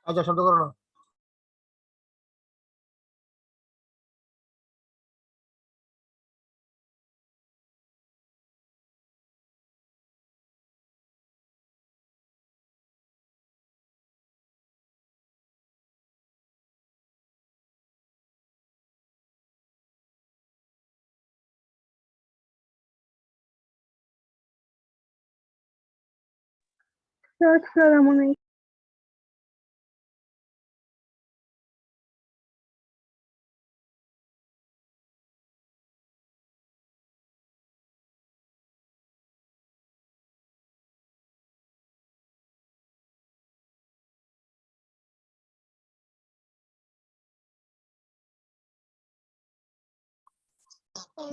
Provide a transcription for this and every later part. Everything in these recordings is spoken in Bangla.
আচ্ছা, শব্দ করো না। আসসালামু আলাইকুম।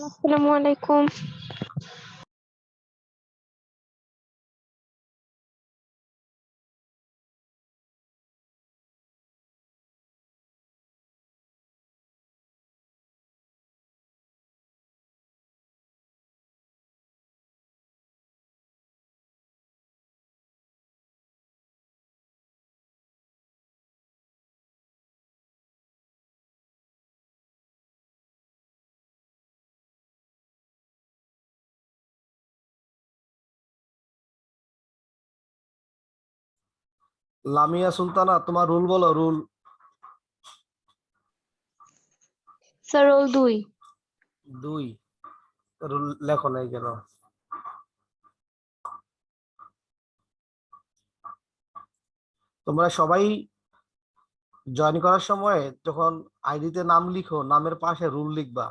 আসসালামু আলাইকুম। লামিয়া সুলতানা, তোমার রুল বলো, রুল। Sir roll 2। 2। রুল লেখো নাই কেন? তোমরা সবাই জয়েন করার সময় যখন আইডিতে নাম লিখো, নামের পাশে রুল লিখবা।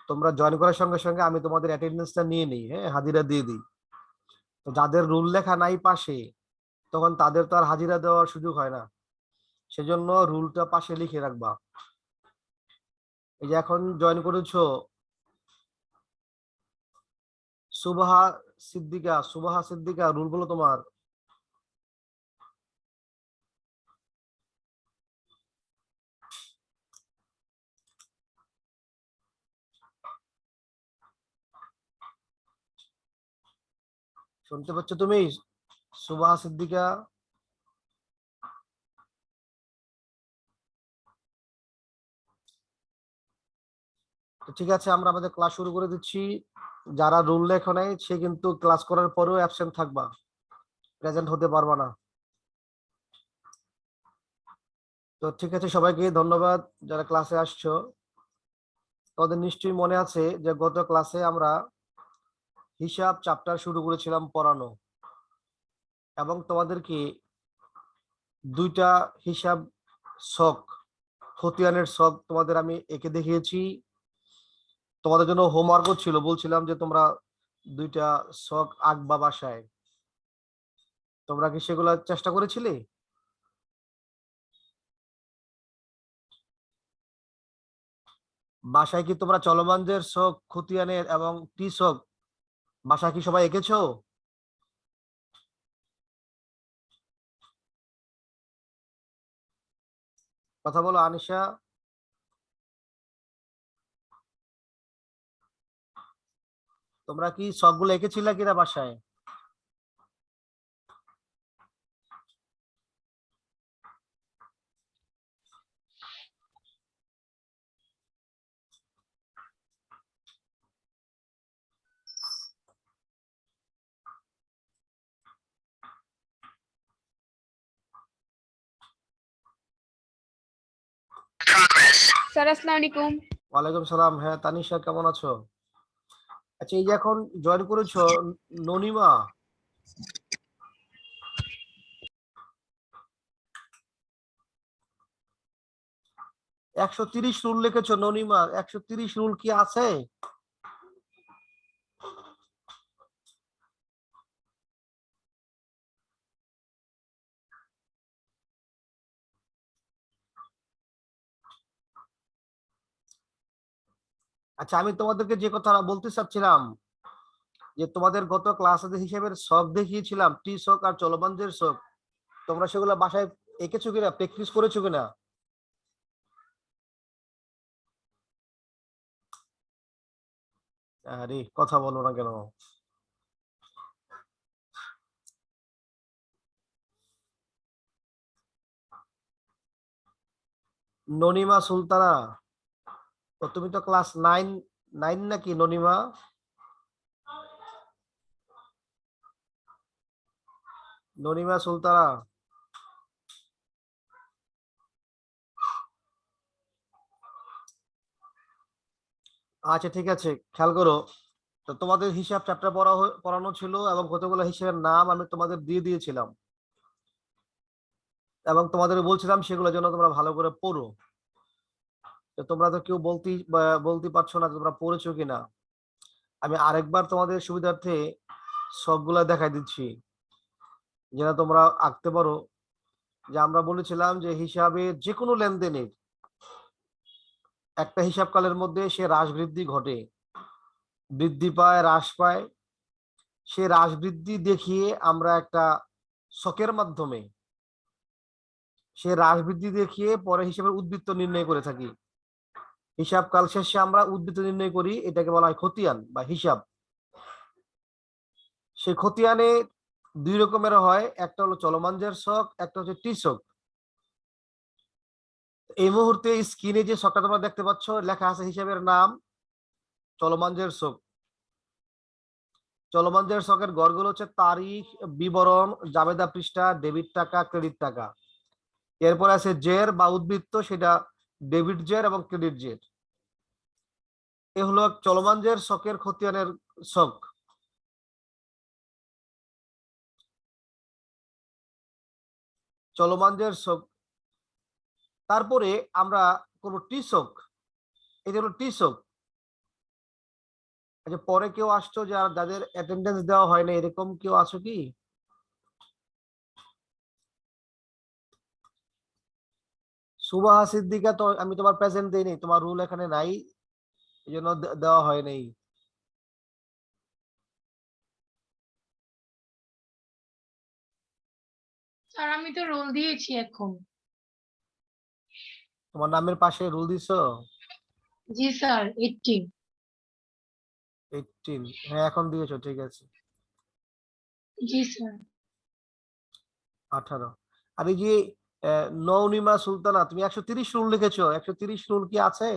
তোমরা জয়েন করার সঙ্গে সঙ্গে আমি তোমাদের অ্যাটেন্ডেন্সটা নিয়ে নিই, হ্যাঁ, হাজিরা দিয়ে দিই। তো যাদের রুল লেখা নাই পাশে, তখন তাদের তো আর হাজিরা দেওয়ার সুযোগ হয় না। সেজন্য রুলটা পাশে লিখে রাখবা। এই যে এখন জয়েন করেছো সুবাহা সিদ্দিকা, সুবাহা সিদ্দিকা, রুল বলো তোমার। শুনতে পাচ্ছ তুমি, সুবাহা সিদ্দিকা? তো ঠিক আছে, আমরা আমাদের ক্লাস শুরু করে দিচ্ছি। যারা রুল লেখো নাই সে কিন্তু ক্লাস করার পরেও অ্যাবসেন্ট থাকবা, প্রেজেন্ট হতে পারবা না। তো ঠিক আছে, সবাইকে ধন্যবাদ যারা ক্লাসে আসছো। তোমাদের নিশ্চয়ই মনে আছে যে গত ক্লাসে আমরা হিসাব চ্যাপ্টার শুরু করেছিলাম পড়ানো, এবং তোমাদেরকে 2টা হিসাব ছক, খতিয়ানের ছক তোমাদের আমি এঁকে দেখিয়েছি। তোমাদের জন্য হোমওয়ার্কও ছিল, বলছিলাম যে তোমরা 2টা ছক আঁকবা বাসায়। তোমরা কি সেগুলো চেষ্টা করেছিলে? বাসায় কি তোমরা চলমানদের ছক, খতিয়ানের এবং টি ছক বাসায় কি সবাই এঁকেছো? কথা বলো আনিশা। তোমরা কি ছকগুলো এঁকেছিলে কিনা বাসায়? স্যার আসসালামু আলাইকুম। ওয়ালাইকুম সালাম। হ্যাঁ তানিশা, কেমন আছো? আচ্ছা, এই যে এখন জয়েন করেছো ননিমা, 130 রুল লিখেছো ননিমা, 130 রুল কি আছে? আচ্ছা, আমি তোমাদেরকে যে কথা বলতে চাচ্ছিলাম, যে তোমাদের গত ক্লাসে হিসেবের ছক দেখিয়েছিলাম, টি ছক আর চলমানদের ছক, তোমরা সেগুলো বাসায় এঁকেছো কিনা, প্র্যাকটিস করেছো কিনা? আরে কথা বলো না কেন? ননিমা সুলতানা, তো তুমি তো ক্লাস 9 নাকি ননিমা? ননিমা সুলতানা, আচ্ছা ঠিক আছে, খেয়াল করো। তো তোমাদের হিসাব চ্যাপ্টার পড়ানো ছিল এবং কতগুলো হিসাবের নাম আমি তোমাদের দিয়ে দিয়েছিলাম এবং তোমাদের বলছিলাম সেগুলো যেন তোমরা ভালো করে পড়ো। তো তোমরা তো কেউ বলতে পারছো না তোমরা পড়েছো কিনা। আমি আরেকবার তোমাদের সুবিধার্থে সবগুলা দেখাই দিচ্ছি যেন তোমরা আঁকতে পারো। যে আমরা বলেছিলাম যে হিসাবে যে কোনো লেনদেনের একটা হিসাবকালের মধ্যে সে হ্রাস বৃদ্ধি ঘটে, বৃদ্ধি পায় হ্রাস পায়, সে হ্রাস বৃদ্ধি দেখিয়ে আমরা একটা ছকের মাধ্যমে সে হ্রাস বৃদ্ধি দেখিয়ে পরে হিসাবের উদ্বৃত্ত নির্ণয় করে থাকি। হিসাব কাল শেষে আমরা উদ্বৃত্ত নির্ণয় করি, এটাকে বলা হয় খতিয়ান বা হিসাব। সেই খতিয়ানে দুই রকমের হয়, একটা হলো চলমান জের ছক, একটা হচ্ছে টি ছক। এই মুহূর্তে স্ক্রিনে যে ছকটা তোমরা দেখতে পাচ্ছ লেখা আছে হিসাবের নাম চলমান জের ছক। চলমান জের ছকের গড়গুলো হচ্ছে তারিখ, বিবরণ, জাবেদা পৃষ্ঠা, ডেবিট টাকা, ক্রেডিট টাকা। এরপর আছে জের বা উদ্বৃত্ত, সেটা ডেবিট জের এবং ক্রেডিট জের। এ হলো চলমান জের ছকের খতিয়ানের ছক। চলমান জের ছক। তারপরে আমরা করব টি ছক। এটা হলো টি ছক। আচ্ছা, পরে কেউ আসছো যাদের অ্যাটেন্ডেন্স দেওয়া হয় না, এরকম কেউ আছো কি? সুবাহা সিদ্দিকা, তো আমি তোমার প্রেজেন্ট দেইনি, তোমার রুল এখানে নাই, এই জন্য দেওয়া হয় নাই। স্যার আমি তো রোল দিয়েছি এখন। তোমার নামের পাশে রুল দিছো? জি স্যার 18। 18, হ্যাঁ এখন দিয়েছো, ঠিক আছে। জি স্যার। 18। আর এই যে নৌনিমা সুলতানা, তুমি 130 রুল লিখেছো, 130 রুল কি আছে?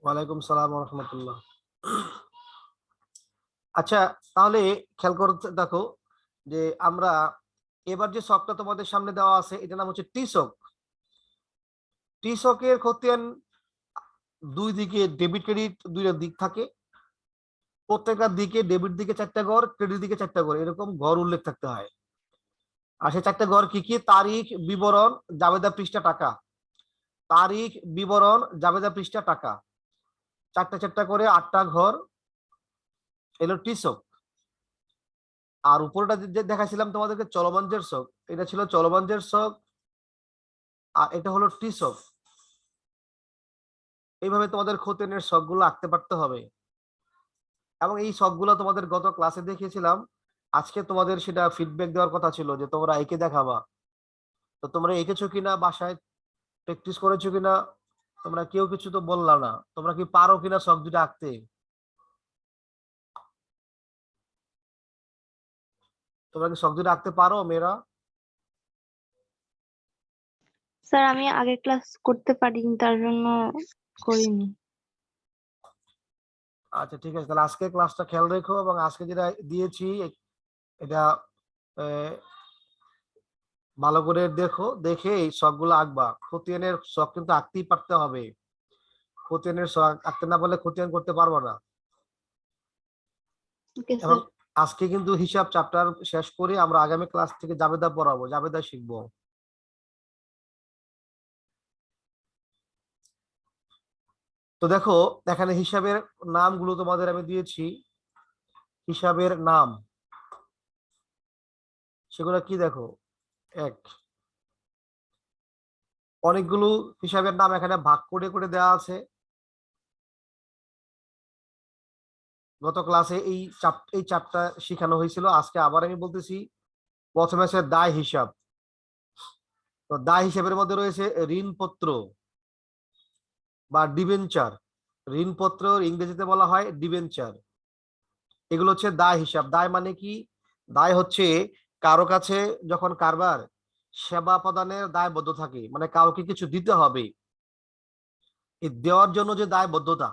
ওয়ালাইকুম সালাম ওয়া রাহমাতুল্লাহ। আচ্ছা, তাহলে খেয়াল করতে দেখো যে আমরা এবার যে ছকটা তোমাদের সামনে দেওয়া আছে এটার নাম হচ্ছে টি ছক। টি ছকের খতিয়ান দুই দিকে ডেবিট ক্রেডিট দুইটা দিক থাকে। প্রত্যেকটা দিকে ডেবিট দিকে 4টা ঘর, ক্রেডিট দিকে 4টা ঘর, এরকম ঘর উল্লেখ থাকতে হয়। আর সেই 4টা ঘর কি কি? তারিখ, বিবরণ, জাবেদা পৃষ্ঠা, টাকা। তারিখ, বিবরণ, জাবেদা পৃষ্ঠা, টাকা, 4টা করে 8টা ঘর, এলো টি ছক। আর উপরটা যে দেখাইছিলাম তোমাদেরকে চলমান জের ছক, এটা ছিল চলমান জের ছক, আর এটা হলো টি ছক। এইভাবে তোমাদের খতিয়ানের ছকগুলো আঁকতে পারতে হবে। এবং এই ছকগুলো তোমাদের গত ক্লাসে দেখিয়েছিলাম, আজকে তোমাদের সেটা ফিডব্যাক দেওয়ার কথা ছিল যে তোমরা এঁকে দেখাবা। তো তোমরা এঁকেছো কিনা, বাসায় প্র্যাকটিস করেছো কিনা, তোমরা কেউ কিছু তো বললা না। তোমরা কি পারো কিনা ছক দুটো আঁকতে? তোমরা কি ছক দুটো আঁকতে পারো মেয়েরা? স্যার আমি আগে ক্লাস করতে পারিনি, তার জন্য করিনি। আচ্ছা ঠিক আছে, তাহলে আজকে ক্লাসটা খেয়াল রেখো এবং আজকে যেটা দিয়েছি এটা ভালো করে দেখো, দেখে এই ছকগুলো আঁকবা। খতিয়ানের ছক কিন্তু আঁকতেই পারতে হবে। খতিয়ানের ছক আঁকতে না পারলে খতিয়ান করতে পারবো না। ওকে এবং স্যার। আজকে কিন্তু হিসাব চ্যাপ্টার শেষ করে আমরা আগামী ক্লাস থেকে জাবেদা পড়াবো, জাবেদা শিখবো। তো দেখো এখানে হিসাবের নামগুলো তোমাদের আমি দিয়েছি। হিসাবের নাম সেগুলো কি দেখো, এক, অনেকগুলো হিসাবের নাম এখানে ভাগ করে করে দেওয়া আছে। গত ক্লাসে এই চাপটা শেখানো হয়েছিল, আজকে আবার আমি বলতেছি। প্রথমে আছে দায় হিসাব। তো দায় হিসাবের মধ্যে রয়েছে ঋণপত্র বা ডিবেঞ্চার। ঋণপত্র ইংরেজিতে বলা হয় ডিবেঞ্চার। এগুলো হচ্ছে দায় হিসাব। দায় মানে কি? দায় হচ্ছে কারো কাছে যখন কারবার সেবা প্রদানের দায়বদ্ধ থাকে, মানে কাউকে কিছু দিতে হবে, এই দেওয়ার জন্য যে দায়বদ্ধতা,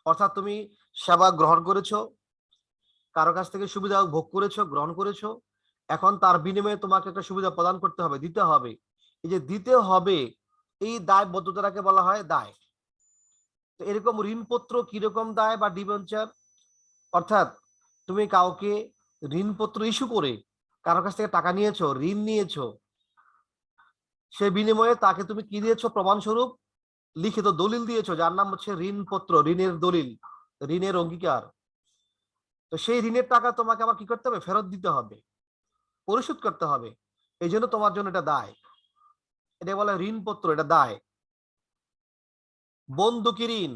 অর্থাৎ তুমি সেবা গ্রহণ করেছো, কারো কাছ থেকে সুবিধা ভোগ করেছো, গ্রহণ করেছো, এখন তার বিনিময়ে তোমাকে একটা সুবিধা প্রদান করতে হবে, দিতে হবে। এই যে দিতে হবে, এই দায়বদ্ধতাকে বলা হয় দায়। তো এরকম ঋণপত্র কিরকম দায় বা ডিবেঞ্চার, অর্থাৎ তুমি কাউকে ঋণপত্র ইস্যু করে কারো কাছ থেকে টাকা নিয়েছো, ঋণ নিয়েছো, সে বিনিময়ে তাকে তুমি কি দিয়েছো? প্রমাণস্বরূপ লিখিত দলিল দিয়েছো, যার নাম হচ্ছে ঋণপত্র, ঋণের দলিল, ঋণের অঙ্গীকার। তো সেই ঋণের টাকা তোমাকে আবার কি করতে হবে? ফেরত দিতে হবে, পরিশোধ করতে হবে। এই জন্য তোমার জন্য এটা দায়, এটা বলে ঋণপত্র, এটা দায়। বন্ধকি ঋণ।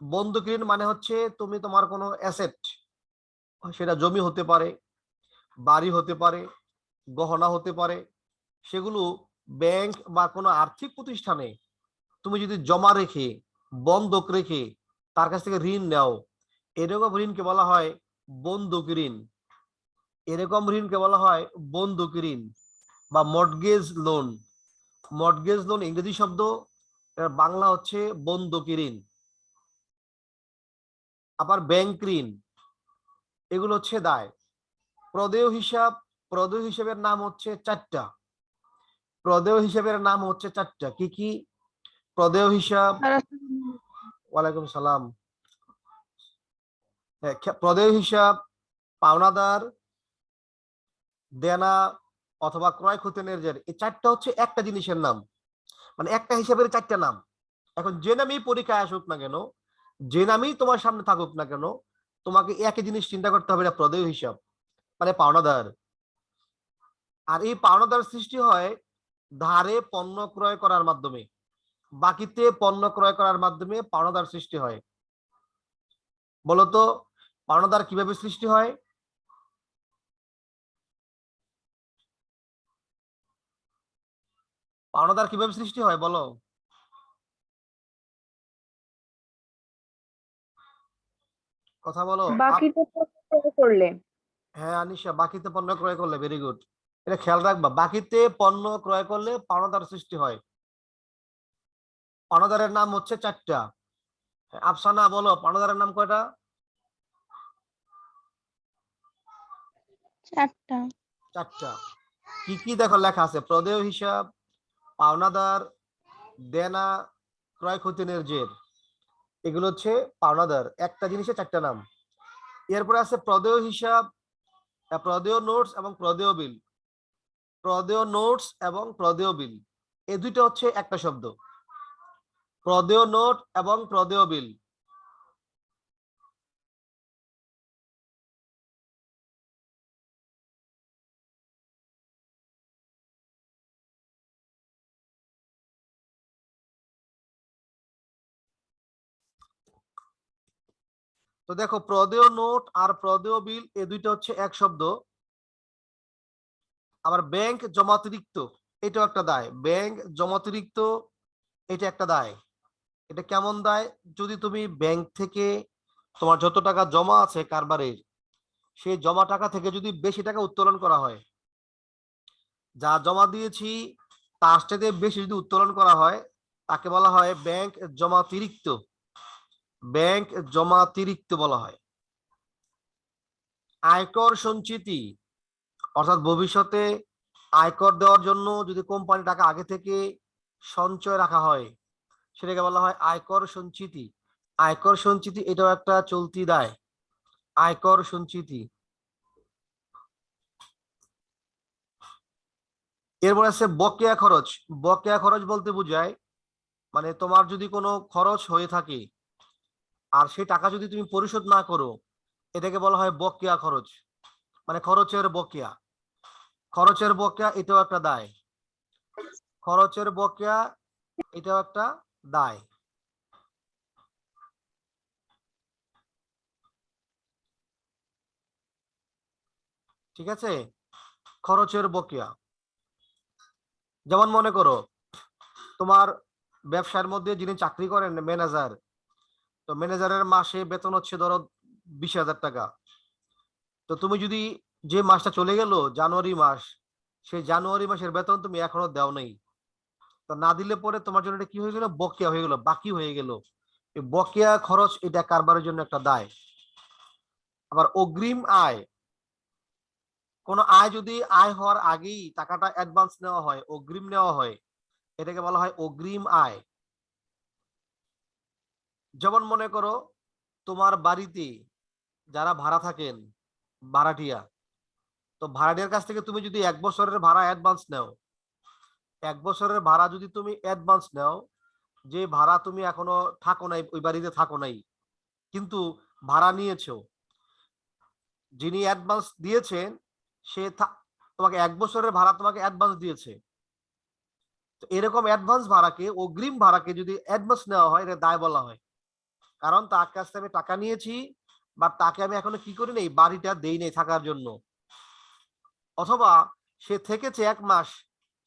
বন্ধকি ঋণ মানে হচ্ছে তুমি তোমার কোনো অ্যাসেট, সেটা জমি হতে পারে, বাড়ি হতে পারে, গহনা হতে পারে, সেগুলো ব্যাংক বা কোনো আর্থিক প্রতিষ্ঠানে তুমি যদি জমা রেখে, বন্ধক রেখে তার কাছ থেকে ঋণ নাও, এরকম ঋণকে বলা হয় বন্ধকি ঋণ। এরকম ঋণকে বলা হয় বন্ধকি ঋণ বা মর্টগেজ লোন। মর্টগেজ লোন ইংরেজি শব্দ, এর বাংলা হচ্ছে বন্ধকি ঋণ। আবার ব্যাংক ঋণ, এগুলো হচ্ছে দায়। প্রদেয় হিসাব। প্রদেয় হিসাবের নাম হচ্ছে চারটা। প্রদেয় হিসাবের নাম হচ্ছে চারটা। কি কি? প্রদেয় হিসাব। ওয়ালাইকুম সালাম। হ্যাঁ, প্রদেয় হিসাব, পাওনাদার, দেনা অথবা ক্রয় ক্ষতিনের জের, এই চারটা হচ্ছে একটা জিনিসের নাম, মানে একটা হিসাবের চারটা নাম। এখন যে নামই পরীক্ষায় আসুক না কেন, যে নামই তোমার সামনে থাকুক না কেন, তোমাকে একই জিনিস চিন্তা করতে হবে, এটা প্রদেয় হিসাব, মানে পাওনাদার। আর এই পাওনাদার সৃষ্টি হয় ধারে পণ্য ক্রয় করার মাধ্যমে, বাকিতে পণ্য ক্রয় করার মাধ্যমে পাওনাদার সৃষ্টি হয়। বলতো পাওনাদার কিভাবে সৃষ্টি হয়? পাওনাদার কিভাবে সৃষ্টি হয় বলো? কথা বলো। বাকিতে পরিশোধ করলে। হ্যাঁ আনিশা, বাকিতে পণ্য ক্রয় করলে, ভেরি গুড। এটা খেয়াল রাখবা, বাকিতে পণ্য ক্রয় করলে পাওনাদার সৃষ্টি হয়। পাওনাদারের নাম হচ্ছে চারটা। আফসানা বলো, পাওনাদারের নাম কয়টা? চারটা। চারটা। কি কি দেখো লেখা আছে? প্রদেয় হিসাব, পাওনাদার, দেনা, ক্রয় ক্ষতিনের জের, এগুলো হচ্ছে পাওনাদার। একটা জিনিসের চারটা নাম। এরপরে আছে প্রদেয় হিসাব, প্রদেয় নোটস এবং প্রদেয় বিল। প্রদেয় নোটস এবং প্রদেয় বিল, এই দুইটা হচ্ছে একটা শব্দ। প্রদেয় নোট এবং প্রদেয় বিল। তো দেখো, প্রদেয় নোট আর প্রদেয় বিল এই দুইটা হচ্ছে এক শব্দ। আবার ব্যাংক জমাতিরিক্ত, এটাও একটা দায়। ব্যাংক জমাতিরিক্ত, এটা একটা দায়। এটা কেমন দায়? যদি তুমি ব্যাংক থেকে তোমার যত টাকা জমা আছে কারবারের, সেই জমা টাকা থেকে যদি বেশি টাকা উত্তোলন করা হয়, যা জমা দিয়েছি তার থেকে বেশি যদি উত্তোলন করা হয়, তাকে বলা হয় ব্যাংক জমাতিরিক্ত। ব্যাংক জমাতিরিক্ত বলা হয়। আয়কর সঞ্চিতি, অর্থাৎ ভবিষ্যতে আয়কর দেওয়ার জন্য যদি কোম্পানি টাকা আগে থেকে সঞ্চয় রাখা হয়, সেটাকে বলা হয় আয়কর সঞ্চিতি। আয়কর সঞ্চিতি এটাও একটা চলতি দায়, আয়কর সঞ্চিতি। এরপর আছে বকেয়া খরচ। বকেয়া খরচ বলতে বোঝায়, মানে তোমার যদি কোনো খরচ হয়ে থাকে আর সেই টাকা যদি তুমি পরিশোধ না করো, এটাকে বলা হয় বকেয়া খরচ, মানে খরচের বকেয়া। খরচের বকেয়া এটাও একটা দায়। খরচের বকেয়া এটাও একটা দায়। ঠিক আছে, খরচের বকেয়া। যেমন মনে করো তোমার ব্যবসার মধ্যে যিনি চাকরি করেন ম্যানেজার, তো ম্যানেজারের মাসে বেতন হচ্ছে ধরো 20,000 টাকা। তো তুমি যদি, যে মাসটা চলে গেল জানুয়ারি মাস, সেই জানুয়ারি মাসের বেতন তুমি এখনো দাও নাই, তো না দিলে পরে তোমার জন্য এটা কি হয়ে গেল, বকেয়া হয়ে গেল, বাকি হয়ে গেল। এই বকেয়া খরচ এটা কারবারের জন্য একটা দায়। আবার অগ্রিম আয়, কোন আয় যদি আয় হওয়ার আগেই টাকাটা অ্যাডভান্স নেওয়া হয়, অগ্রিম নেওয়া হয়, এটাকে বলা হয় অগ্রিম আয়। যেমন মনে করো তোমার বাড়িতে যারা ভাড়া থাকেন, ভাড়াটিয়া, তো ভাড়াটিয়ার কাছ থেকে তুমি যদি 1 বছরের ভাড়া অ্যাডভান্স নাও, 1 বছরের ভাড়া যদি তুমি অ্যাডভান্স নাও, যে ভাড়া তুমি এখনো থাকো নাই, ওই বাড়িতে থাকো নাই, কিন্তু ভাড়া নিয়েছো, যিনি অ্যাডভান্স দিয়েছেন সে তোমাকে 1 বছরের ভাড়া তোমাকে অ্যাডভান্স দিয়েছে। তো এরকম অ্যাডভান্স ভাড়াকে, অগ্রিম ভাড়াকে যদি অ্যাডভান্স নেওয়া হয়, এটা দায় বলা হয়। কারণ তার কাছ থেকে আমি টাকা নিয়েছি, বা তাকে আমি এখনো কি করি নাই, বাড়িটা দেই নাই থাকার জন্য, অথবা সে থেকেছে 1 মাস,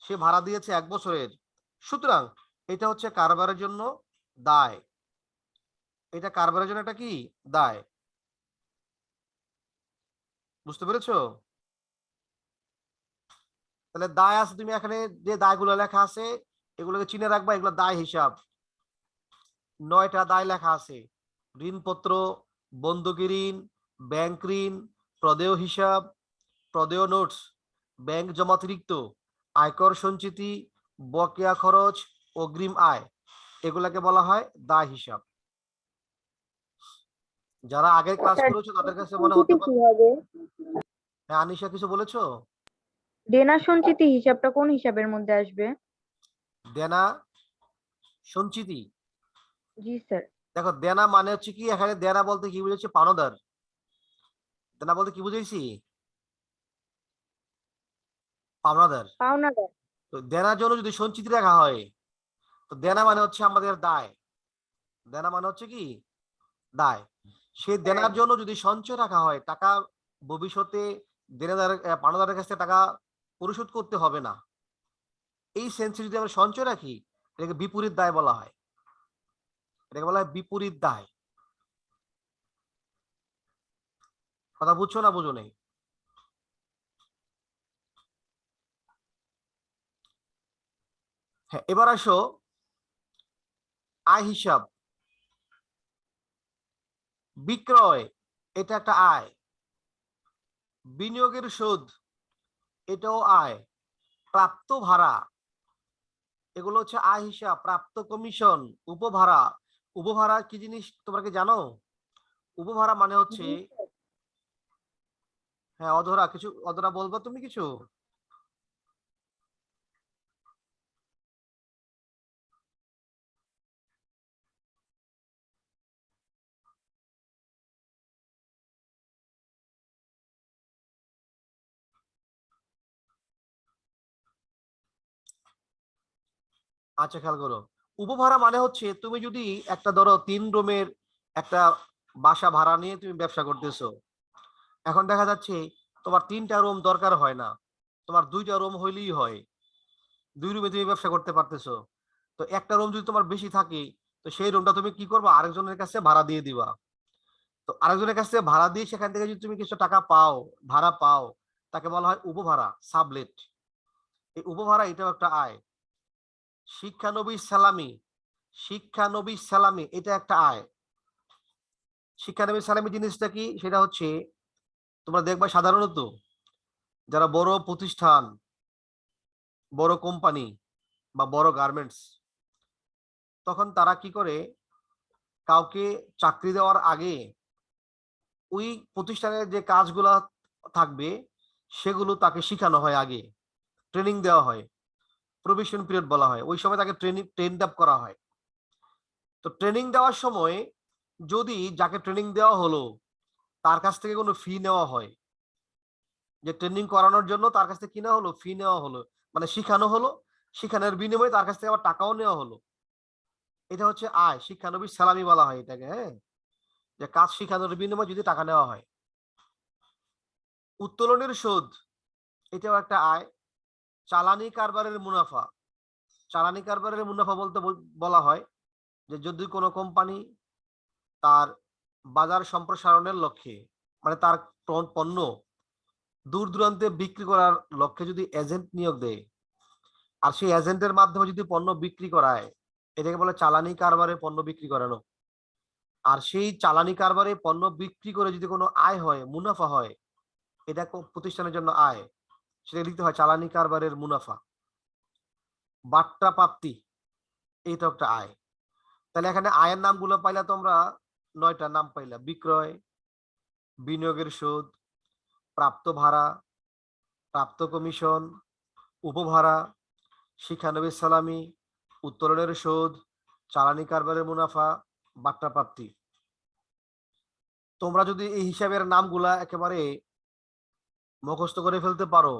সে ভাড়া দিয়েছে 1 বছরের, সুতরাং এটা হচ্ছে কারবারের জন্য দায়। এটা কারবারের জন্য এটা কি দায়। বুঝতে পেরেছো? তাহলে দায় আছে, তুমি এখানে যে দায়গুলো লেখা আছে এগুলোকে চিনে রাখবা, এগুলো দায় হিসাব। 9টা দায় লেখা আছে: ঋণপত্র, বন্ধকি ঋণ, ব্যাংক ঋণ, প্রদেয় হিসাব, প্রদেয় নোটস, ব্যাংক জমাতিরিক্ত, আয়কর সঞ্চিতি, বকেয়া খরচ, অগ্রিম আয়, এগুলাকে বলা হয় দায় হিসাব। যারা আগের ক্লাস স্যার, করেছো তাদের কাছে মনে হতে সঞ্চিতি পারে। কি হবে? হ্যাঁ আনিশা, কিছু বলেছো? দেনা সঞ্চিতি হিসাবটা কোন হিসাবের মধ্যে আসবে? দেনা সঞ্চিতি, জি স্যার। দেখো দেনা মানে হচ্ছে কি, এখানে দেনা বলতে কি বুঝেছি, পাওনাদার। দেনা বলতে কি বুঝেছি, পাওনাদার। পাওনাদার। তো দেনার জন্য যদি সঞ্চিতি রাখা হয়, তো দেনা মানে হচ্ছে আমাদের দায়। দেনা মানে হচ্ছে কি দায়। সেই দেনার জন্য যদি সঞ্চয় রাখা হয়, টাকা ভবিষ্যতে দেনাদার পাওনাদারের কাছ থেকে টাকা পরিশোধ করতে হবে না, এই সেন্সে যদি আমরা সঞ্চয় রাখি, এটাকে বিপরীত দায় বলা হয়। এটাকে বলা হয় বিপরীত দায়। কথা বুঝছো না বুঝো নেই? হ্যাঁ, এবার আসো আয় হিসাব। বিক্রয়, এটা একটা আয়। বিনিয়োগের সুদ, এটাও আয়। প্রাপ্ত ভাড়া, এগুলো হচ্ছে আয় হিসাব। প্রাপ্ত কমিশন, উপভাড়া। উপভাড়া কি জিনিস তোমরা কি জানো? উপভাড়া মানে হচ্ছে, জি স্যার। হ্যাঁ অধরা, কিছু অধরা বলবো তুমি কিছু? আচ্ছা খেয়াল করো, উপভাড়া মানে হচ্ছে তুমি যদি একটা ধরো 3 রুমের একটা বাসা ভাড়া নিয়ে তুমি ব্যবসা করতেছো, এখন দেখা যাচ্ছে তোমার 3টা রুম দরকার হয় না, তোমার 2টা রুম হইলেই হয়, 2 রুমে তুমি ব্যবসা করতে পারতেছো। তো একটা রুম যদি তোমার বেশি থাকে, তো সেই রুমটা তুমি কি করবা, আরেকজনের কাছে ভাড়া দিয়ে দিবা। তো আরেকজনের কাছ থেকে ভাড়া দিয়ে সেখান থেকে যদি তুমি কিছু টাকা পাও, ভাড়া পাও, তাকে বলা হয় উপভাড়া, সাবলেট। এই উপভাড়া এটাও একটা আয়। শিক্ষানবিশ সালামি, শিক্ষানবিশ সালামি এটা একটা আয়। শিক্ষানবিশ সালামি জিনিসটা কি, সেটা হচ্ছে তোমরা দেখবা সাধারণত যারা বড় প্রতিষ্ঠান, বড় কোম্পানি বা বড় গার্মেন্টস, তখন তারা কি করে, কাউকে চাকরি দেওয়ার আগে ওই প্রতিষ্ঠানের যে কাজগুলা থাকবে সেগুলো তাকে শিখানো হয়, আগে ট্রেনিং দেওয়া হয়, প্রবেশন পিরিয়ড বলা হয়, ওই সময় তাকে ট্রেন আপ করা হয়। তো ট্রেনিং দেওয়ার সময় যদি যাকে ট্রেনিং দেওয়া হলো তার কাছ থেকে কোনো ফি নেওয়া হয়, যে ট্রেনিং করানোর জন্য তার কাছ থেকে কি নেওয়া হলো, ফি নেওয়া হলো, মানে শিখানো হলো, শিখানোর বিনিময়ে তার কাছ থেকে আবার টাকাও নেওয়া হলো, এটা হচ্ছে আয়। শিক্ষানবিশ সালামি বলা হয় এটাকে। হ্যাঁ, যে কাজ শিখানোর বিনিময়ে যদি টাকা নেওয়া হয়। উত্তোলনের সুদ, এটাও একটা আয়। চালানি কারবারের মুনাফা। চালানি কারবারের মুনাফা বলতে বলা হয় যে যদি কোনো কোম্পানি তার বাজার সম্প্রসারণের লক্ষ্যে, মানে তার পণ্য দূর দূরান্তে বিক্রি করার লক্ষ্যে যদি এজেন্ট নিয়োগ দেয়, আর সেই এজেন্টের মাধ্যমে যদি পণ্য বিক্রি করায়, এটাকে বলে চালানি কারবারে পণ্য বিক্রি করানো। আর সেই চালানি কারবারে পণ্য বিক্রি করে যদি কোনো আয় হয়, মুনাফা হয়, এটা প্রতিষ্ঠানের জন্য আয়, সেটা লিখতে হয় চালানি কারবারের মুনাফা। বাট্টা প্রাপ্তি, এইটা একটা আয়। তাহলে এখানে আয়ের নামগুলো পাইলা তোমরা 9টা নাম পাইলা: বিক্রয়, বিনিয়োগের সুদ, প্রাপ্ত ভাড়া, প্রাপ্ত কমিশন, উপভাড়া, শিক্ষানবিশ সালামি, উত্তোলনের সুদ, চালানি কারবারের মুনাফা, বাট্টা প্রাপ্তি। তোমরা যদি এই হিসাবের নামগুলা একেবারে মুখস্থ করে ফেলতে পারো,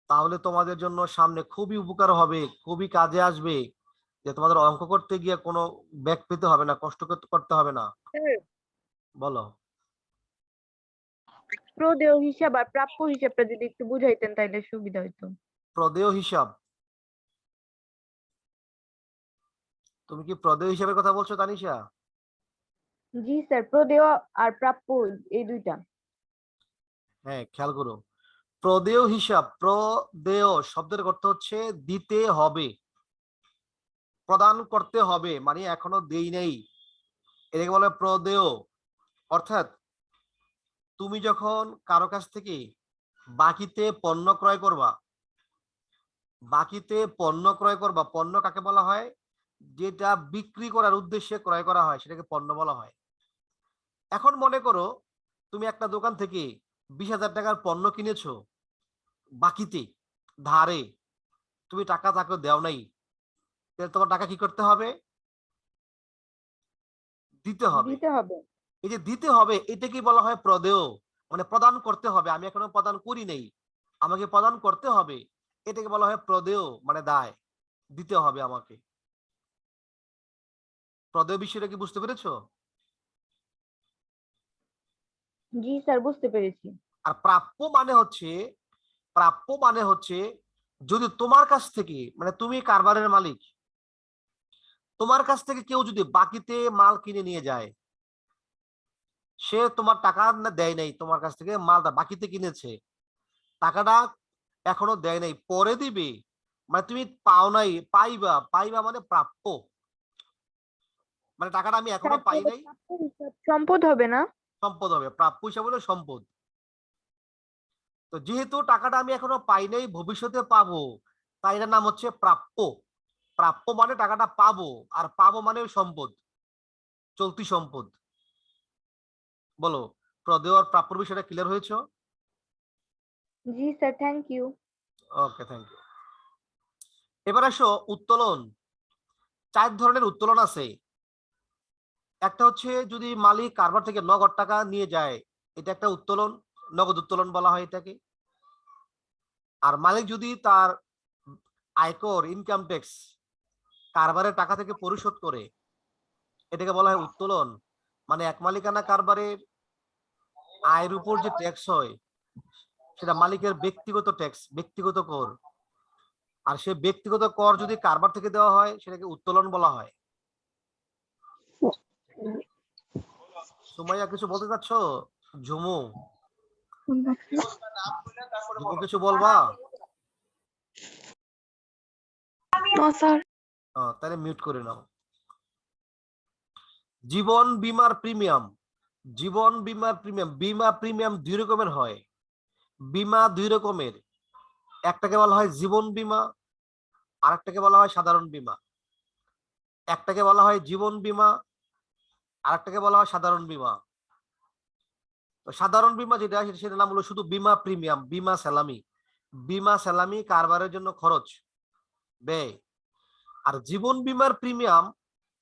তাহলে তোমাদের জন্য সামনে খুবই উপকার হবে, খুবই কাজে আসবে, যে তোমাদের অঙ্ক করতে গিয়ে কোনো ব্যাক পেতে হবে না, কষ্ট করতে হবে না। বলো। প্রদেয় হিসাব আর প্রাপ্য হিসাবটা যদি একটু বুঝাইতেন তাইলে সুবিধা হইতো। প্রদেয় হিসাব, তুমি কি প্রদেয় হিসাবের কথা বলছো তানিশা? জি স্যার, প্রদেয় আর প্রাপ্য এই দুইটা। হ্যাঁ, খেয়াল করো। প্রদেয় হিসাব, প্রদেয় শব্দের অর্থ হচ্ছে দিতে হবে, প্রদান করতে হবে, মানে এখনো দেই নেই, এটাকে বলে প্রদেয়। অর্থাৎ তুমি যখন কারো কাছ থেকে বাকিতে পণ্য ক্রয় করবা, বাকিতে পণ্য ক্রয় করবা, পণ্য কাকে বলা হয়? যেটা বিক্রি করার উদ্দেশ্যে ক্রয় করা হয় সেটাকে পণ্য বলা হয়। এখন মনে করো তুমি একটা দোকান থেকে 20,000 টাকার পণ্য কিনেছো, বাকিতে, ধারে, তুমি টাকা তাকে দেও নাই, তাহলে তোমার টাকা কি করতে হবে? দিতে হবে। দিতে হবে। এই যে দিতে হবে, এটা কি বলা হয়? প্রদেয়, মানে প্রদান করতে হবে। আমি এখনো প্রদান করি নাই, আমাকে প্রদান করতে হবে, এটাকে বলা হয় প্রদেয়, মানে দায়, দিতে হবে আমাকে। প্রদেয় বিষয়টা কি বুঝতে পেরেছো? জি স্যার, বুঝতে পেরেছি। আর প্রাপ্য মানে হচ্ছে, প্রাপ্য মানে হচ্ছে যদি তোমার কাছ থেকে, মানে তুমি কারবারের মালিক, তোমার কাছ থেকে কেউ যদি বাকিতে মাল কিনে নিয়ে যায়, সে তোমার টাকা দেয় নাই, তোমার কাছ থেকে মালটা বাকিতে কিনেছে, টাকাটা এখনো দেয় নাই, পরে দিবে, মানে তুমি পাও নাই, পাইবা, পাইবা মানে প্রাপ্য, মানে টাকাটা আমি এখনো স্যার, পাই তাহলে নাই। প্রাপ্য হিসাব সম্পদ হবে না? সম্পদ হবে, প্রাপ্য হিসাবে হলো সম্পদ। তো যেহেতু টাকাটা আমি এখনো পাই নাই, ভবিষ্যতে পাবো, তাই এটার নাম হচ্ছে প্রাপ্য। প্রাপ্য মানে টাকাটা পাবো, আর পাবো মানে সম্পদ, চলতি সম্পদ। বলো, প্রদেয় আর প্রাপ্য বিষয়টা ক্লিয়ার হয়েছে? জি sir, thank you. Okay, thank you. এবার আসো উত্তোলন। 4 ধরনের উত্তোলন আছে। একটা হচ্ছে যদি মালিক কারবার থেকে নগদ টাকা নিয়ে যায়, এটা একটা উত্তোলন, নগদ উত্তোলন বলা হয় এটাকে। আর মালিক যদি তার আয়কর, ইনকাম ট্যাক্স কারবারের টাকা থেকে পরিশোধ করে, এটাকে বলা হয় উত্তোলন। মানে এক মালিকানা কারবারের আয়ের উপর যে ট্যাক্স হয়, সেটা মালিকের ব্যক্তিগত ট্যাক্স, ব্যক্তিগত কর। আর সে ব্যক্তিগত কর যদি কারবার থেকে দেওয়া হয়, সেটাকে উত্তোলন বলা হয়। সুমাইয়া কিছু বলতে চাচ্ছ? ঝুমু, ঝুমু কিছু বলবা? স্যার। তাহলে মিউট করে নাও। জীবন বীমার প্রিমিয়াম, জীবন বীমার প্রিমিয়াম, বীমা প্রিমিয়াম 2 রকমের হয়। বীমা 2 রকমের, একটাকে বলা হয় জীবন বীমা, আরেকটাকে বলা হয় সাধারণ বীমা। একটাকে বলা হয় জীবন বীমা, আরেকটাকে বলা হয় সাধারণ বীমা। তো সাধারণ বীমা যেটা, সেটার নাম হলো শুধু বীমা প্রিমিয়াম, বীমা সালামি। বীমা সালামি কারবারের জন্য খরচ, ব্যয়। আর জীবন বীমার প্রিমিয়াম,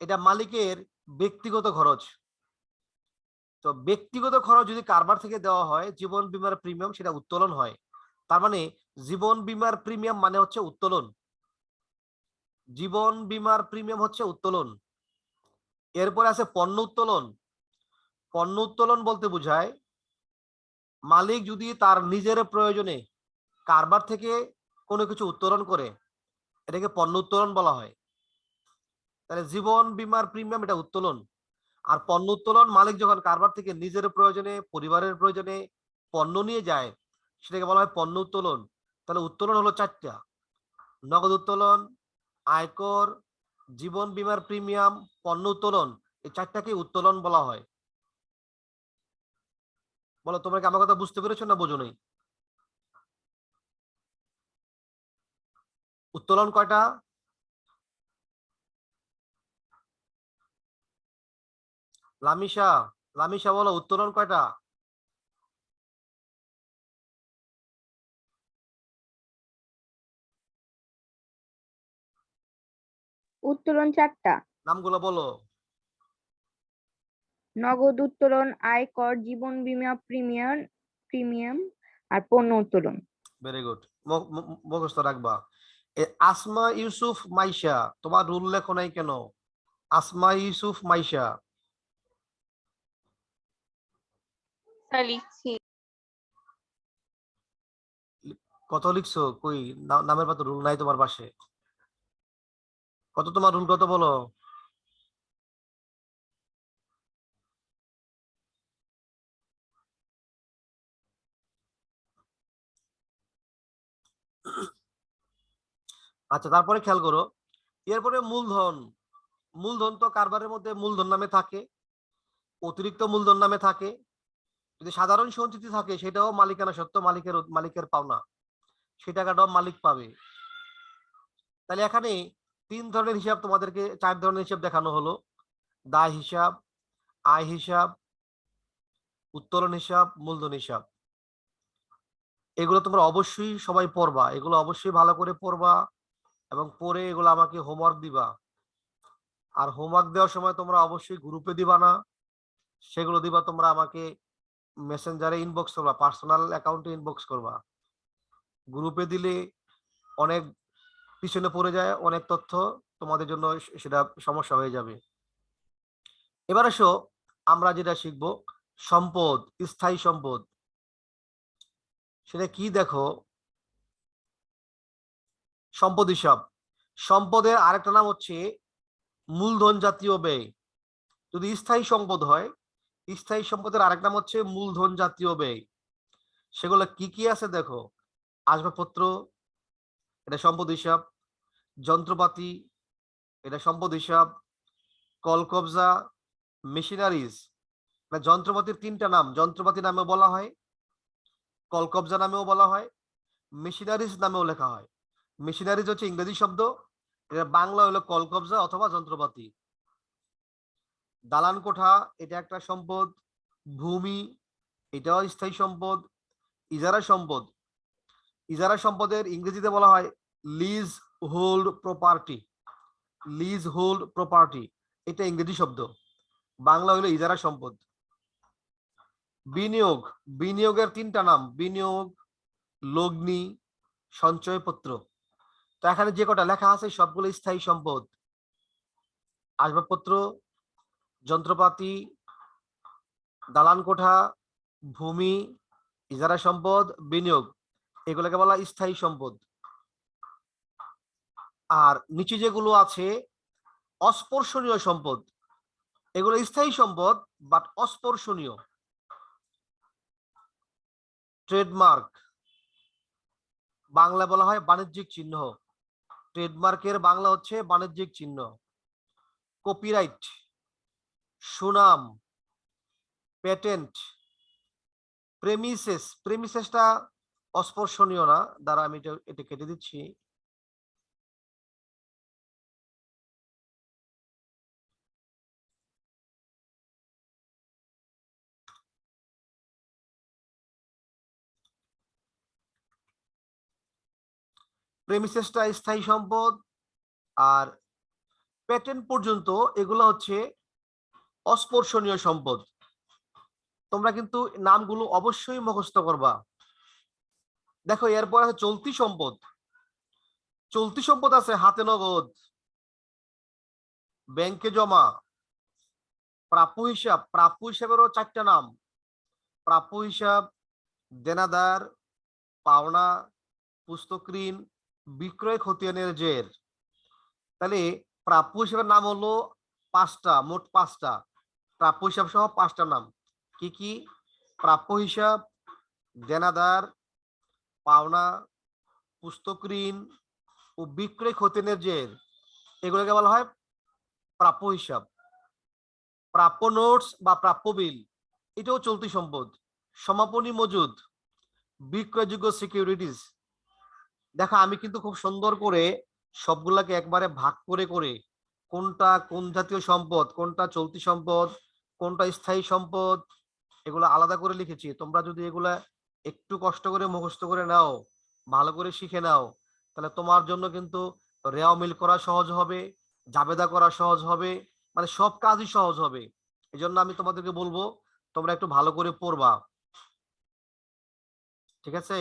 এটা মালিকের ব্যক্তিগত খরচ। তো ব্যক্তিগত খরচ যদি কারবার থেকে দেওয়া হয়, জীবন বীমার প্রিমিয়াম সেটা উত্তোলন হয়। তার মানে জীবন বীমার প্রিমিয়াম মানে হচ্ছে উত্তোলন, জীবন বীমার প্রিমিয়াম হচ্ছে উত্তোলন। এরপরে আছে পণ্য উত্তোলন। পণ্য উত্তোলন বলতে বোঝায় মালিক যদি তার নিজের প্রয়োজনে কারবার থেকে কোনো কিছু উত্তোলন করে, এটাকে পণ্য উত্তোলন বলা হয়। তাহলে জীবন বীমার প্রিমিয়াম এটা উত্তোলন। আর পণ্য উত্তোলন মালিক যখন কারবার থেকে নিজের প্রয়োজনে, পরিবারের প্রয়োজনে পণ্য নিয়ে যায়, সেটাকে বলা হয় পণ্য উত্তোলন। তাহলে উত্তোলন হলো 4টা: নগদ উত্তোলন, আয়কর, জীবন বীমার প্রিমিয়াম, পণ্য উত্তোলন। এই 4টাকে উত্তোলন বলা হয়। বলো, তোমরা কি আমার কথা বুঝতে পেরেছো না বোঝো নাই? উত্তোলন কয়টা? লামিশা, লামিশা বলো, উত্তোলন কয়টা? উত্তোলন 4টা: নামগুলো বলো। নগদ উত্তোলন, আয়কর, জীবন বীমা প্রিমিয়াম আর পণ্য উত্তোলন। ভেরি গুড, মুখস্থ রাখবা। আসমা ইউসুফ মাইশা, তোমার রুল লেখো নাই কেন? আসমা ইউসুফ মাইশা, স্যার লিখছি। কত লিখছো? কই নামের পাতে রুল নাই তোমার পাশে? কত তোমার রুল কত বলো? আচ্ছা, তারপরে খেয়াল করো, এরপরে মূলধন। মূলধন তো কারবারের মধ্যে মূলধন নামে থাকে, অতিরিক্ত মূলধন নামে থাকে। যদি সাধারণ সঞ্চিতি থাকে, সেটাও মালিকানা সত্ত্ব, মালিকের পাওনা, সেই টাকাটাও মালিক পাবে। তাহলে এখানে 3 ধরনের হিসাব, তোমাদেরকে 4 ধরনের হিসাব দেখানো হলো: দায় হিসাব, আয় হিসাব, উত্তোলন হিসাব, মূলধন হিসাব। এগুলো তোমরা অবশ্যই সবাই পড়বা, এগুলো অবশ্যই ভালো করে পড়বা এবং পড়ে এগুলো আমাকে হোমওয়ার্ক দিবা। আর হোমওয়ার্ক দেওয়ার সময় তোমরা অবশ্যই গ্রুপে দিবা না, সেগুলো দিবা তোমরা আমাকে মেসেঞ্জারে ইনবক্স করবা, পার্সোনাল অ্যাকাউন্টে ইনবক্স করবা। গ্রুপে দিলে অনেক পিছনে পড়ে যায়, অনেক তথ্য তোমাদের জন্য সেটা সমস্যা হয়ে যাবে। এবার এসো, আমরা যেটা শিখবো, সম্পদ, স্থায়ী সম্পদ। সেটা কি দেখো, সম্পদ হিসাব। সম্পদের আরেকটা নাম হচ্ছে মূলধন জাতীয় ব্যয়। যদি স্থায়ী সম্পদ হয়, স্থায়ী সম্পদের আরেক নাম হচ্ছে মূলধন জাতীয় ব্যয়। সেগুলো কি কি আছে দেখো: আসবাবপত্র, এটা সম্পদ হিসাব; যন্ত্রপাতি, এটা সম্পদ হিসাব; কলকবজা, মেশিনারিজ। যন্ত্রপাতির 3টা নাম, যন্ত্রপাতি নামেও বলা হয়, কলকবজা নামেও বলা হয়, মেশিনারিজ নামেও লেখা হয়। মেশিনারিজ হচ্ছে ইংরেজি শব্দ, এটা বাংলা হলো কলকবজা অথবা যন্ত্রপাতি। দালান কোঠা, এটা একটা সম্পদ। ভূমি, এটাও স্থায়ী সম্পদ। ইজারা সম্পদ, ইজারা সম্পদের ইংরেজিতে বলা হয় leasehold property. Leasehold property, এটা ইংরেজি শব্দ, বাংলা হলো ইজারা সম্পদ। বিনিয়োগ, বিনিয়োগের 3টা নাম: বিনিয়োগ, লগ্নি, সঞ্চয়পত্র। তো এখানে যে কটা লেখা আছে সবগুলো স্থায়ী সম্পদ। আসবাবপত্র, যন্ত্রপাতি, দালান কোঠা, ভূমি, ইজারা সম্পদ, বিনিয়োগ, এগুলোকে বলা স্থায়ী সম্পদ। আর নিচে যেগুলো আছে অস্পর্শনীয় সম্পদ, এগুলো স্থায়ী সম্পদ বাট অস্পর্শনীয়। ট্রেডমার্ক, বাংলা বলা হয় বাণিজ্যিক চিহ্ন। ট্রেডমার্কের বাংলা হচ্ছে বাণিজ্যিক চিহ্ন। কপিরাইট, সুনাম, পেটেন্ট, প্রেমিসেস। প্রেমিসেসটা অস্পর্শনীয় না, দ্বারা আমি এটা কেটে দিচ্ছি। প্রেমিসেসটা স্থায়ী সম্পদ, আর পেটেন্ট পর্যন্ত এগুলো হচ্ছে অস্পর্শনীয় সম্পদ। তোমরা কিন্তু নামগুলো অবশ্যই মুখস্থ করবা। দেখো, এরপর আছে চলতি সম্পদ। চলতি সম্পদ আছে হাতে নগদ, ব্যাংকে জমা, প্রাপ্য হিসাব। প্রাপ্য হিসাবেরও 4টা নাম: প্রাপ্য হিসাব, দেনাদার, পাওনা, পুস্তক ঋণ, বিক্রয় খতিয়ানের জের। তাহলে প্রাপ্য হিসাবের নাম হলো 5টা, মোট 5টা প্রাপ্য হিসাব সহ 5টা নাম। কি কি? প্রাপ্য হিসাব, দেনাদার, পাওনা, পুস্তক ঋণ ও বিক্রয় খতিয়ানের জের, এগুলোকে বলা হয় প্রাপ্য হিসাব। প্রাপ্য নোটস বা প্রাপ্য বিল, এটাও চলতি সম্পদ। সমাপনী মজুদ, বিক্রয়যোগ্য সিকিউরিটিজ। দেখো আমি কিন্তু খুব সুন্দর করে সবগুলাকে একবারে ভাগ করে করে কোনটা কোন জাতীয় সম্পদ, কোনটা চলতি সম্পদ, কোনটা স্থায়ী সম্পদ, এগুলো আলাদা করে লিখেছি। তোমরা যদি এগুলা একটু কষ্ট করে মুখস্থ করে নাও, ভালো করে শিখে নাও, তাহলে তোমার জন্য কিন্তু রেওয়া মিল করা সহজ হবে, জাবেদা করা সহজ হবে, মানে সব কাজই সহজ হবে। এই জন্য আমি তোমাদেরকে বলবো তোমরা একটু ভালো করে পড়বা, ঠিক আছে?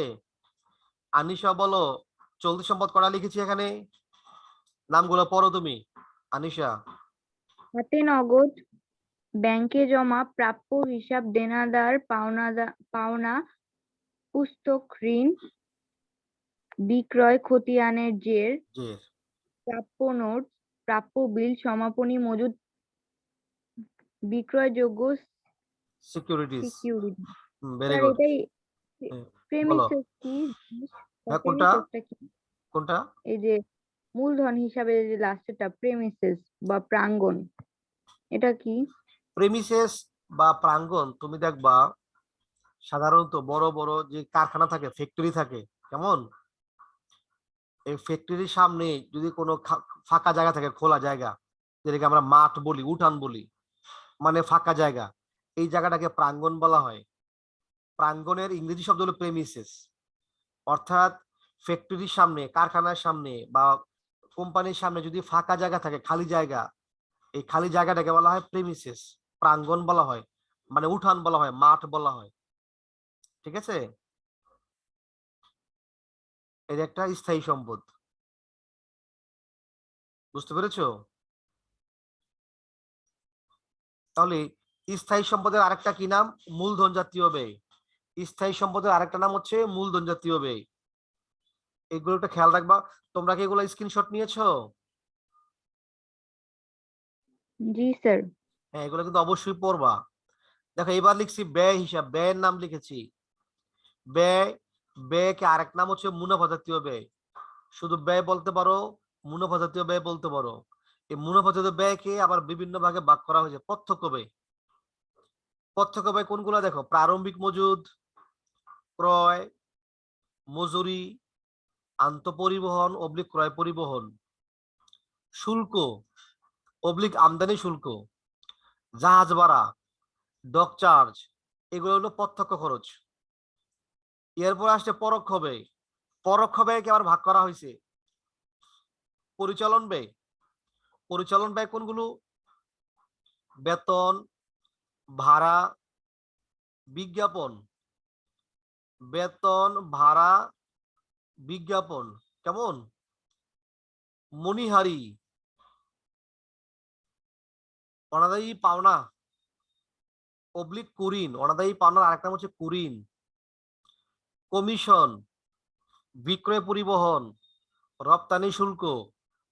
আনিশা বলো, চলতি সম্পদ কটা লিখেছি এখানে? নামগুলো পড়ো তুমি, আনিশা। হাতে নগদ, ব্যাংকে জমা, প্রাপ্য হিসাব, দেনাদার, পাওনা, পুস্তক ঋণ, বিক্রয় খতিয়ানের জের, জি, প্রাপ্য নোট, প্রাপ্য বিল, সমাপনী মজুদ, বিক্রয়যোগ্য securities. Security. Very sir good. এটাই বলো। প্রেমিসেস কি? হ্যাঁ, কোনটা প্রেমিসেসটা কি? কোনটা? এই যে মূলধন হিসাবে যে লাস্টেরটা প্রেমিসেস বা প্রাঙ্গণ, এটা কি? প্রেমিসেস বা প্রাঙ্গণ তুমি দেখবা সাধারণত বড় বড় যে কারখানা থাকে, ফ্যাক্টরি থাকে, কেমন? এই ফ্যাক্টরির সামনে যদি কোনো ফাঁকা জায়গা থাকে, খোলা জায়গা, যেটাকে আমরা মাঠ বলি, উঠান বলি, মানে ফাঁকা জায়গা, এই জায়গাটাকে প্রাঙ্গণ বলা হয়। প্রাঙ্গণের ইংরেজি শব্দ হলো প্রেমিসেস। অর্থাৎ ফ্যাক্টরির সামনে, কারখানার সামনে বা কোম্পানির সামনে যদি ফাঁকা জায়গা থাকে, খালি জায়গা, এই খালি জায়গাটাকে বলা হয় প্রেমিসেস, প্রাঙ্গণ বলা হয়, মানে উঠান বলা হয়, মাঠ বলা হয়, ঠিক আছে? এটা একটা স্থায়ী সম্পদ, বুঝতে পেরেছো? তাহলে স্থায়ী সম্পদের আরেকটা কি নাম? মূলধন জাতীয় ব্যয়। স্থায়ী সম্পদের আরেকটা নাম হচ্ছে মূলধন জাতীয় ব্যয়। এগুলো একটা খেয়াল রাখবা। তোমরা কি এগুলো স্ক্রিনশট নিয়েছো? জি স্যার। হ্যাঁ, এগুলো কিন্তু অবশ্যই পড়বা। দেখো এবার লিখছি ব্যয় হিসাব, ব্যয়ের নাম লিখেছি। ব্যয়, ব্যয়কে আরেক নাম হচ্ছে মুনাফা জাতীয় ব্যয়। শুধু ব্যয় বলতে পারো, মুনাফা জাতীয় ব্যয় বলতে পারো। এই মুনাফা জাতীয় ব্যয়কে আবার বিভিন্ন ভাগে ভাগ করা হয়েছে। প্রত্যক্ষ ব্যয়, প্রত্যক্ষ ব্যয় কোনগুলো দেখো? প্রারম্ভিক মজুদ, ক্রয়, মজুরি, আন্তঃপরিবহন অবলিক ক্রয় পরিবহন, শুল্ক অবলিক আমদানি শুল্ক, জাহাজ ভাড়া, ডক চার্জ, এগুলো হলো প্রত্যক্ষ খরচ। এরপর আসছে পরোক্ষ ব্যয়। পরোক্ষ ব্যয়কে আবার ভাগ করা হয়েছে পরিচালন ব্যয়। পরিচালন ব্যয় কোনগুলো? বেতন, ভাড়া, বিজ্ঞাপন, বেতন, ভাড়া, বিজ্ঞাপন, কেমন? মণিহারি, অনাদায়ী পাওনা অবলিক কুরিন, অনাদায়ী পাওনার আরেকটা হচ্ছে কুরিন, কমিশন, বিক্রয় পরিবহন, রপ্তানি শুল্ক,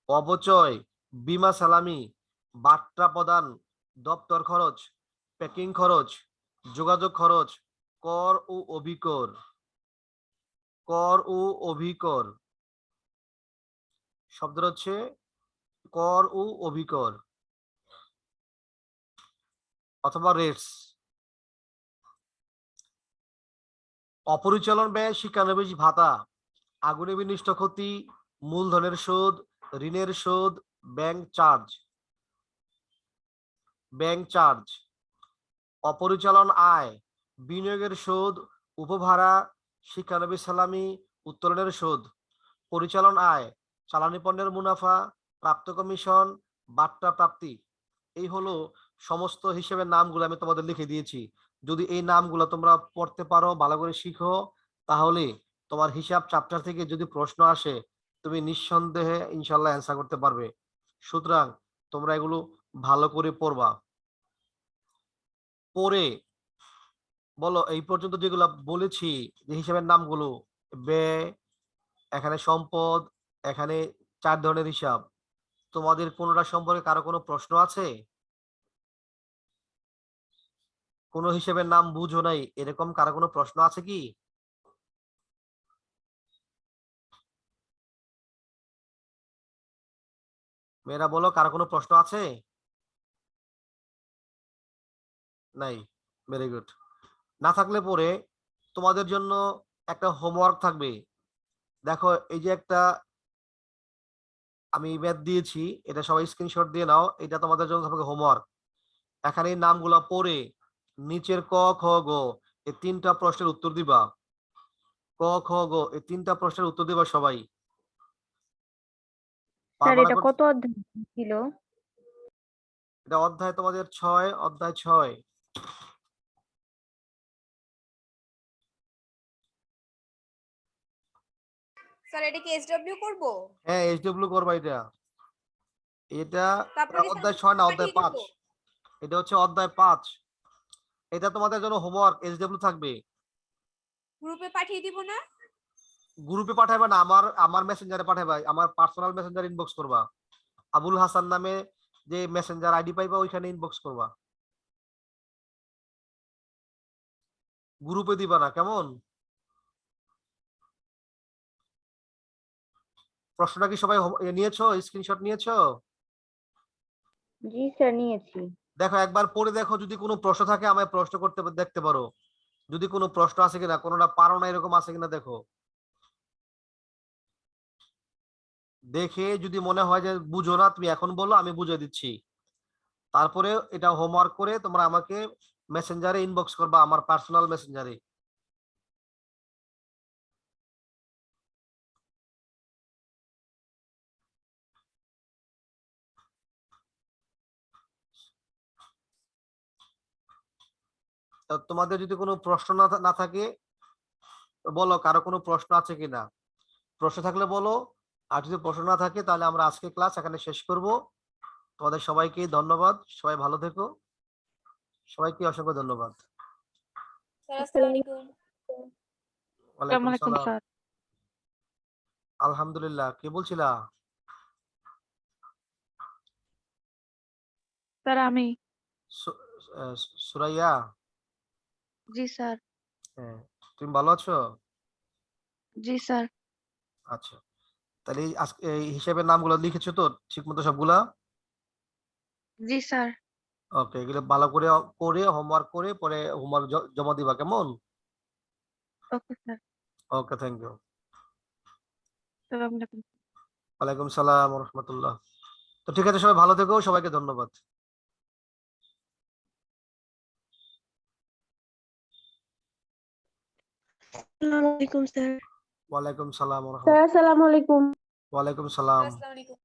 অবচয়, বীমা সালামি, বার্তা প্রদান, দপ্তর খরচ, প্যাকিং খরচ, যোগাযোগ খরচ, কর ও অভিকর। কর ও অভিকর শব্দ হচ্ছে কর ও অভিকর অথবা রেটস। অপরিচালন ব্যয় শিক্ষানবিশ ভাতা, আগুনে বিনিষ্ট ক্ষতি, মূলধনের শোধ, ঋণের শোধ, ব্যাংক চার্জ। Bank charge. অপরিচালন আয়, বিনিয়োগের শোধ, উপভাড়া, শিক্ষানবিশ সালামি, উত্তোলনের শোধ। পরিচালন আয়, চালানি পণ্যের মুনাফা, প্রাপ্ত কমিশন, বার্তা প্রাপ্তি। এই হলো সমস্ত হিসেবের নামগুলো আমি তোমাদের লিখে দিয়েছি। যদি এই নামগুলো তোমরা পড়তে পারো, ভালো করে শিখো, তাহলে তোমার হিসাব চ্যাপ্টার থেকে যদি প্রশ্ন আসে তুমি নিঃসন্দেহে ইনশাল্লাহ অ্যান্সার করতে পারবে। সুতরাং তোমরা এগুলো ভালো করে পড়বা। পড়ে বলো এই পর্যন্ত যেগুলো বলেছি যে হিসাবের নামগুলো, ব্যয়, এখানে সম্পদ, এখানে 4 ধরনের হিসাব। তোমাদের কোনটা সম্পর্কে কারো কোনো প্রশ্ন আছে? কোন হিসেবের নাম বুঝো নাই, এরকম কারো কোনো প্রশ্ন আছে কি? মেয়েরা বলো, কারো কোনো প্রশ্ন আছে? নাই। Very good. না থাকলে পরে তোমাদের জন্য একটা হোমওয়ার্ক থাকবে। দেখো, এই যে একটা আমি ম্যাথ দিয়েছি, এটা সবাই স্ক্রিনশট দিয়ে নাও। এটা তোমাদের জন্য থাকবে হোমওয়ার্ক। এখানে এই নামগুলো পড়ে নিচের ক, খ, গ এই 3টা প্রশ্নের উত্তর দিবা। ক, খ, গ এই 3টা প্রশ্নের উত্তর দিবা সবাই। স্যার পারবা না এটা করতে? কত অধ্যায় ছিল? এটা অধ্যায় তোমাদের 6, অধ্যায় 6। স্যার এটা কি এসডব্লিউ করব? হ্যাঁ, এইচডব্লিউ করবা এটা। এটা তারপরে এটা কি স্যার অধ্যায় 6 না, অধ্যায় পাঠিয়ে দিব? 5। এটা হচ্ছে অধ্যায় 5। এটা তোমাদের জন্য হোমওয়ার্ক, এইচডব্লিউ থাকবে। গ্রুপে পাঠিয়ে দিব না? গ্রুপে পাঠাইবা না, আমার আমার মেসেঞ্জারে পাঠাইবা, আমার পার্সোনাল মেসেঞ্জার ইনবক্স করবা। আবুল হাসান নামে যে মেসেঞ্জার আইডি পাইবা ওইখানে ইনবক্স করবা, গ্রুপে দিবা না, কেমন? প্রশ্নটা কি সবাই নিয়েছো, স্ক্রিনশট নিয়েছো? জি স্যার নিয়েছি। দেখো, একবার পড়ে দেখো, যদি কোনো প্রশ্ন থাকে আমায় প্রশ্ন করতে দেখতে পারো। যদি কোনো প্রশ্ন আছে কিনা, কোনোটা পারো না এরকম আছে কিনা দেখো। দেখে যদি মনে হয় যে বুঝো না, তুমি এখন বলো, আমি বুঝিয়ে দিচ্ছি। তারপরে এটা হোমওয়ার্ক করে তোমরা আমাকে মেসেঞ্জারে ইনবক্স করবা, আমার পার্সোনাল মেসেঞ্জারে। তো তোমাদের যদি কোনো প্রশ্ন না থাকে বলো, কারো কোনো প্রশ্ন আছে কিনা। প্রশ্ন থাকলে বলো, আর যদি প্রশ্ন না থাকে তাহলে আমরা আজকে ক্লাস এখানে শেষ করব। তোমাদের সবাইকে ধন্যবাদ, সবাই ভালো থেকো। সবাইকে অসংখ্য ধন্যবাদ। স্যার আসসালামু আলাইকুম। ওয়ালাইকুম আসসালামু আলাইকুম সালাম। স্যার। আলহামদুলিল্লাহ, কে বলছিলা? স্যার আমি। সু- সুরাইয়া? জি স্যার। হ্যাঁ, তুমি ভালো আছো? জি স্যার। আচ্ছা, তাহলে আজকে এই হিসাবের নামগুলো লিখেছো তো ঠিক মতো সবগুলা? জি স্যার। ওকে, এগুলো ভালো করে করে হোমওয়ার্ক করে পরে হোমওয়ার্ক জমা দিবা, কেমন? Okay sir. Okay, thank you. আসসালামু আলাইকুম। ওয়ালাইকুম সালাম ওয়া রাহমাতুল্লাহ। তো ঠিক আছে, সবাই ভালো থেকো, সবাইকে ধন্যবাদ। আসসালামু আলাইকুম স্যার। ওয়ালাইকুম সালাম ওয়া স্যার রাহমাতুল্লাহ। আসসালামু আলাইকুম। ওয়ালাইকুম স্যার সালাম। আসসালামু আলাইকুম।